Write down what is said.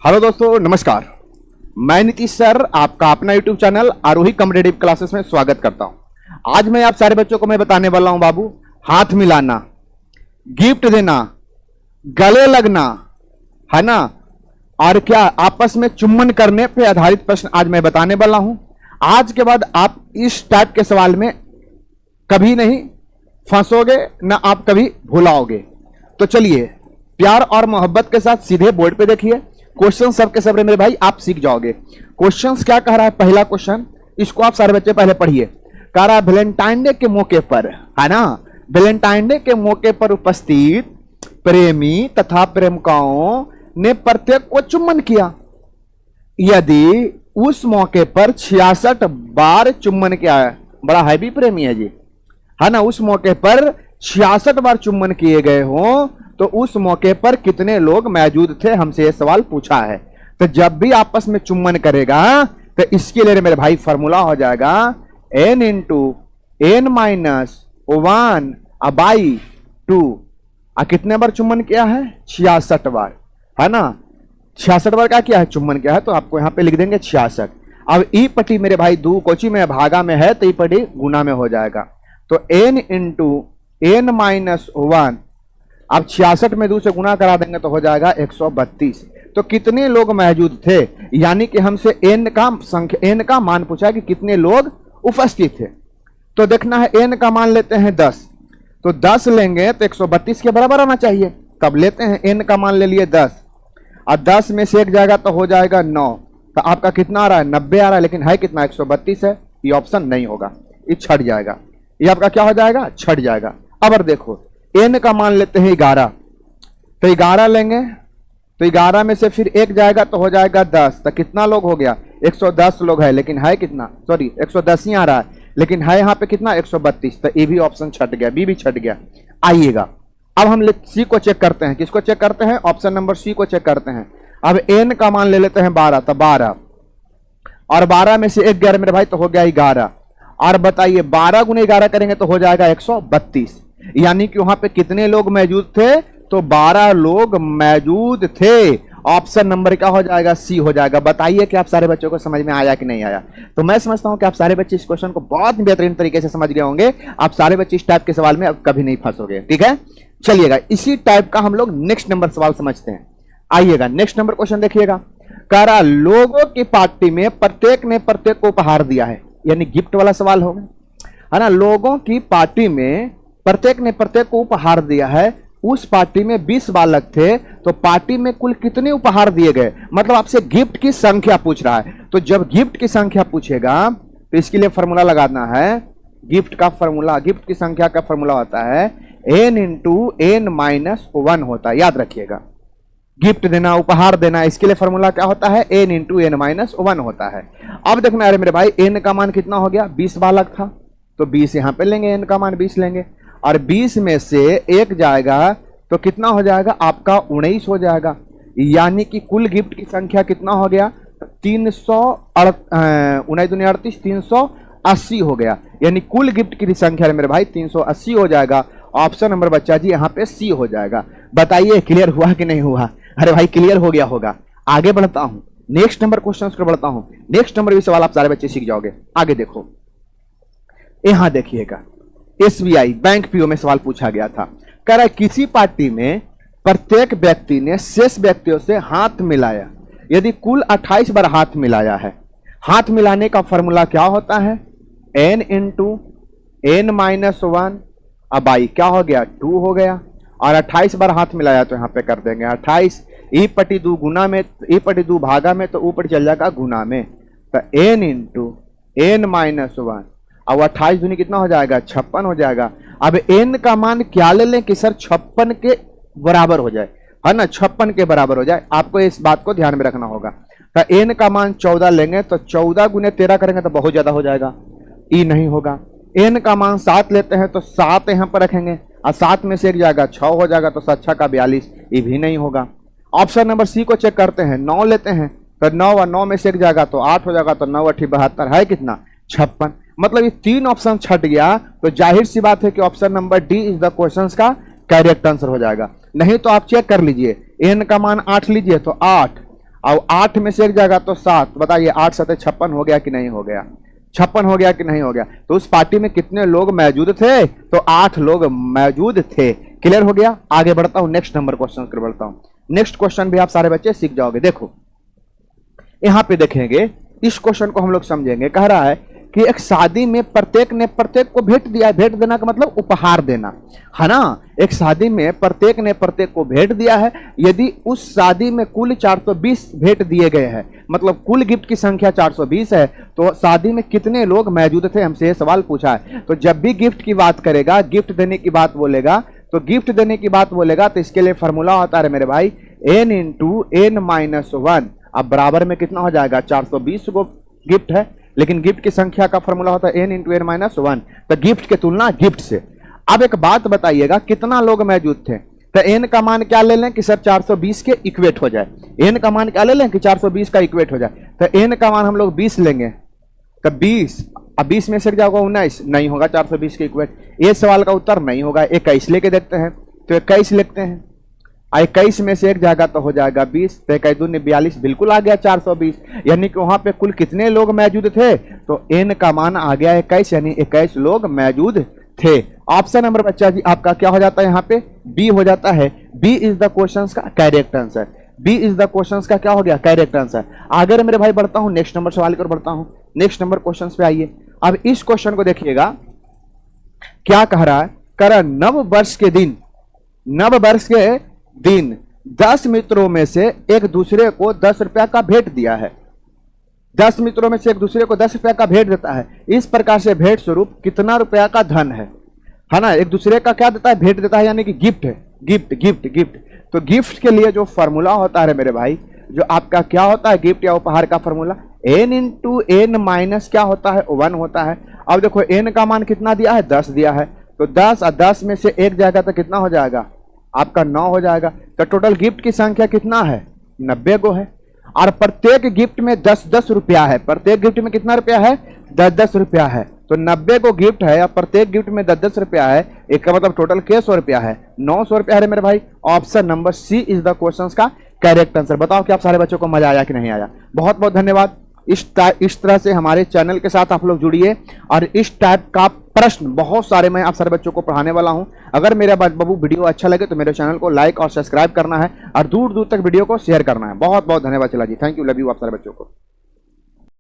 Hello दोस्तों, नमस्कार। मैं नीतीश सर आपका अपना यूट्यूब चैनल आरोही कॉम्पिटिटिव क्लासेस में स्वागत करता हूं। आज मैं आप सारे बच्चों को मैं बताने वाला हूं बाबू, हाथ मिलाना, गिफ्ट देना, गले लगना, है ना, और क्या आपस में चुम्बन करने पे आधारित प्रश्न आज मैं बताने वाला हूं। आज के बाद आप इस टाइप के सवाल में कभी नहीं फंसोगे, ना आप कभी भुलाओगे। तो चलिए प्यार और मोहब्बत के साथ सीधे बोर्ड पे देखिए। क्वेश्चन सबके सब मेरे भाई आप सीख जाओगे। क्वेश्चंस क्या कह रहा है? पहला क्वेश्चन, इसको आप सारे बच्चे पहले पढ़िए। कह रहा है वैलेंटाइन डे के मौके पर, है ना, वैलेंटाइन डे के मौके पर उपस्थित प्रेमी तथा प्रेमिकाओं ने प्रत्येक को चुम्बन किया। यदि उस मौके पर 66 बार चुम्बन किया है, बड़ा हैवी प्रेमी है जी, है ना, उस मौके पर 66 बार चुम्बन किए गए हों तो उस मौके पर कितने लोग मौजूद थे, हमसे यह सवाल पूछा है। तो जब भी आपस में चुम्बन करेगा तो इसके लिए मेरे भाई फॉर्मूला हो जाएगा n इंटू n माइनस 1/2। कितने बार चुम्बन किया है? 66 बार, है ना। 66 बार क्या किया है? चुम्बन किया है। तो आपको यहां पे लिख देंगे 66। अब ई पटी मेरे भाई दो कोची में भागा में है तो ई पटी गुना में हो जाएगा। तो n इंटू n माइनस 1, अब 66 में 2 से गुना करा देंगे तो हो जाएगा 132। तो कितने लोग मौजूद थे, यानी कि हमसे n का संख्या, n का मान पूछा है कि कितने लोग उपस्थित थे। तो देखना है n का मान लेते हैं 10, तो 10 लेंगे तो 132 के बराबर आना चाहिए। तब लेते हैं n का मान ले लिए 10, और 10 में से एक जाएगा तो हो जाएगा 9। तो आपका कितना आ रहा है? 90 आ रहा है, लेकिन है कितना? 132 है। ये ऑप्शन नहीं होगा, ये छट जाएगा। ये आपका क्या हो जाएगा? छट जाएगा। अब देखो n का मान लेते हैं 11, तो 11 लेंगे तो 11 में से फिर एक जाएगा तो हो जाएगा 10। तो कितना लोग हो गया? 110 लोग है, लेकिन है कितना? सॉरी 110 ही आ रहा है, लेकिन है यहाँ पे कितना? 132। तो ए भी ऑप्शन छट गया, बी भी छट गया। आइएगा अब हम सी को चेक करते हैं। किसको चेक करते हैं? ऑप्शन नंबर सी को चेक करते हैं। अब n का मान ले लेते हैं 12, तो 12 और 12 में से एक गया मेरे भाई तो हो गया 11। और बताइए 12 गुने 11 करेंगे तो हो जाएगा 132, यानी कि वहां पे कितने लोग मौजूद थे? तो 12 लोग मौजूद थे। ऑप्शन नंबर क्या हो जाएगा? सी हो जाएगा। बताइए कि आप सारे बच्चों को समझ में आया कि नहीं आया? तो मैं समझता हूं कि आप सारे बच्चे इस क्वेश्चन को बहुत बेहतरीन तरीके से समझ गए होंगे। आप सारे बच्चे इस टाइप के सवाल में अब कभी नहीं फंसोगे, ठीक है। चलिएगा इसी टाइप का हम लोग नेक्स्ट नंबर सवाल समझते हैं। आइएगा नेक्स्ट नंबर क्वेश्चन देखिएगा। कह रहा लोगों की पार्टी में प्रत्येक ने प्रत्येक को उपहार दिया है, यानी गिफ्ट वाला सवाल होगा, है ना। लोगों की पार्टी में प्रत्येक ने प्रत्येक को उपहार दिया है। उस पार्टी में 20 बालक थे, तो पार्टी में कुल कितने उपहार दिए गए? मतलब आपसे गिफ्ट की संख्या पूछ रहा है। तो जब गिफ्ट की संख्या पूछेगा तो इसके लिए फॉर्मूला लगाना है। गिफ्ट का फॉर्मूला, गिफ्ट की संख्या का फॉर्मूला होता है n इंटू n माइनस 1 होता है, याद रखिएगा। गिफ्ट देना, उपहार देना, इसके लिए फॉर्मूला क्या होता है? n इंटू n माइनस 1 होता है। अब देखना है मेरे भाई n का मान कितना हो गया? 20 बालक था, तो 20 यहां पे लेंगे, n का मान 20 लेंगे, और 20 में से एक जाएगा तो कितना हो जाएगा? आपका 19 हो जाएगा। यानी कि कुल गिफ्ट की संख्या कितना हो गया? 380 हो गया। यानी कुल गिफ्ट की संख्या मेरे भाई 380 हो जाएगा। ऑप्शन नंबर बच्चा जी यहाँ पे सी हो जाएगा। बताइए क्लियर हुआ कि नहीं हुआ? अरे भाई क्लियर हो गया होगा। आगे बढ़ता हूं, नेक्स्ट नंबर क्वेश्चन पर बढ़ता हूं। नेक्स्ट नंबर भी सवाल आप सारे बच्चे सीख जाओगे। आगे देखो, यहां देखिएगा SBI बैंक पीओ में सवाल पूछा गया था। कह रहा है किसी पार्टी में प्रत्येक व्यक्ति ने शेष व्यक्तियों से हाथ मिलाया। यदि कुल 28 बार हाथ मिलाया है, हाथ मिलाने का फॉर्मूला क्या होता है? n इंटू n माइनस 1 अब आई क्या हो गया? 2 हो गया। और 28 बार हाथ मिलाया तो यहां पे कर देंगे 28 ई पटी 2 गुना में, ई पटी 2 भागा में, तो ऊपर चल जाएगा गुना में। तो n इंटू n माइनस 1, अब 28 दूनी कितना हो जाएगा? 56 हो जाएगा। अब n का मान क्या ले लें कि सर 56 के बराबर हो जाए, है ना, 56 के बराबर हो जाए। आपको इस बात को ध्यान में रखना होगा। तो n का मान 14 लेंगे तो 14 गुने 13 करेंगे तो बहुत ज्यादा हो जाएगा, ई नहीं होगा। n का मान 7 लेते हैं तो 7 यहां पर रखेंगे, और 7 में से एक जाएगा 6 हो जाएगा, तो 7 का 42, ये भी नहीं होगा। ऑप्शन नंबर सी को चेक करते हैं। 9 लेते हैं तो 9 और 9 में से एक जाएगा तो 8 हो जाएगा, तो 9 8 72 है कितना? 56। मतलब ये 3 ऑप्शन छट गया, तो जाहिर सी बात है कि option number D is the question का करेक्ट आंसर हो जाएगा। नहीं तो आप चेक कर लीजिए, n का मान 8 लीजिए तो 8, और 8 में से एक जाएगा तो 7, बताइए 8 7 56 हो गया कि नहीं हो गया, 56 हो गया कि नहीं हो गया। तो उस पार्टी में कितने लोग मौजूद थे, तो 8 लोग मौजूद थे। क्लियर हो गया। आगे बढ़ता हूं, नेक्स्ट नंबर क्वेश्चन कर बढ़ता हूं। नेक्स्ट क्वेश्चन भी आप सारे बच्चे सीख जाओगे। देखो यहां पे देखेंगे, इस क्वेश्चन को हम लोग समझेंगे। कह रहा है कि एक शादी में प्रत्येक ने प्रत्येक को भेंट दिया है। भेंट देना का मतलब उपहार देना है ना। एक शादी में प्रत्येक ने प्रत्येक को भेंट दिया है। यदि उस शादी में कुल 420 भेंट दिए गए हैं, मतलब कुल गिफ्ट की संख्या 420 है, तो शादी में कितने लोग मौजूद थे, हमसे ये सवाल पूछा है। तो जब भी गिफ्ट की बात करेगा, गिफ्ट देने की बात बोलेगा, तो गिफ्ट देने की बात बोलेगा तो इसके लिए फॉर्मूला होता है मेरे भाई n इंटू n माइनस 1। अब बराबर में कितना हो जाएगा, 420 को गिफ्ट है, लेकिन गिफ्ट की संख्या का फॉर्मूला होता है n इंटू n माइनस 1। तो गिफ्ट की तुलना गिफ्ट से। अब एक बात बताइएगा, कितना लोग मौजूद थे, तो n का मान क्या ले लें कि सर 420 के इक्वेट हो जाए। n का मान क्या ले लें कि 420 का इक्वेट हो जाए। तो n का मान हम लोग 20 लेंगे, तो 20, अब 20 में से जाएगा 19, नहीं होगा 420 के इक्वेट। ये सवाल का उत्तर नहीं होगा। 21 लेके देखते हैं, तो 21 लिखते हैं। 21 में से एक जाएगा तो हो जाएगा 20, तो 21 दूनी 42, बिल्कुल आ गया 420। यानी कि वहां पे कुल कितने लोग मौजूद थे, तो n का मान आ गया 21, यानी 21 लोग मौजूद थे। ऑप्शन नंबर बच्चा जी आपका क्या हो जाता है, यहाँ पे बी हो जाता है। बी इज द क्वेश्चन का correct answer. B is the question का क्या हो गया, करेक्ट आंसर। आगे मेरे भाई बढ़ता हूं, नेक्स्ट नंबर सवाल कर बढ़ता हूं। नेक्स्ट नंबर क्वेश्चन पे आइए। अब इस क्वेश्चन को देखिएगा, क्या कह रहा है, कर नव वर्ष के दिन, नव वर्ष के दिन 10 मित्रों में से एक दूसरे को 10 रुपया का भेंट दिया है। 10 मित्रों में से एक दूसरे को 10 रुपया का भेंट देता है। इस प्रकार से भेंट स्वरूप कितना रुपया का धन है ना। एक दूसरे का क्या देता है, भेंट देता है, यानी कि गिफ्ट है। Gift gift gift. तो गिफ्ट के लिए जो फॉर्मूला होता है मेरे भाई, जो आपका क्या होता है गिफ्ट या उपहार का formula, n into n minus क्या होता है, 1 होता है। अब देखो n का मान कितना दिया है, 10 दिया है, तो 10 और 10 में से एक जाएगा तो कितना हो जाएगा, आपका 9 हो जाएगा। तो टोटल गिफ्ट की संख्या कितना है, 90 गो है। और प्रत्येक गिफ्ट में 10-10 रुपया है। प्रत्येक गिफ्ट में कितना रुपया है, 10-10 रुपया है। तो 90 को गिफ्ट है और प्रत्येक गिफ्ट में 10-10 रुपया है। एक का मतलब टोटल के 100 रुपया है, 900 रुपया है मेरे भाई। Option number C is the question का करेक्ट आंसर। बताओ कि आप सारे बच्चों को मजा आया कि नहीं आया। बहुत बहुत धन्यवाद। इस तरह से हमारे चैनल के साथ आप लोग जुड़िए, और इस टाइप का प्रश्न बहुत सारे मैं आप सारे बच्चों को पढ़ाने वाला हूं। अगर मेरा बाबू वीडियो अच्छा लगे तो मेरे चैनल को लाइक और सब्सक्राइब करना है, और दूर दूर तक वीडियो को शेयर करना है। बहुत बहुत धन्यवाद। चला जी, थैंक यू, लव यू आप सारे बच्चों को।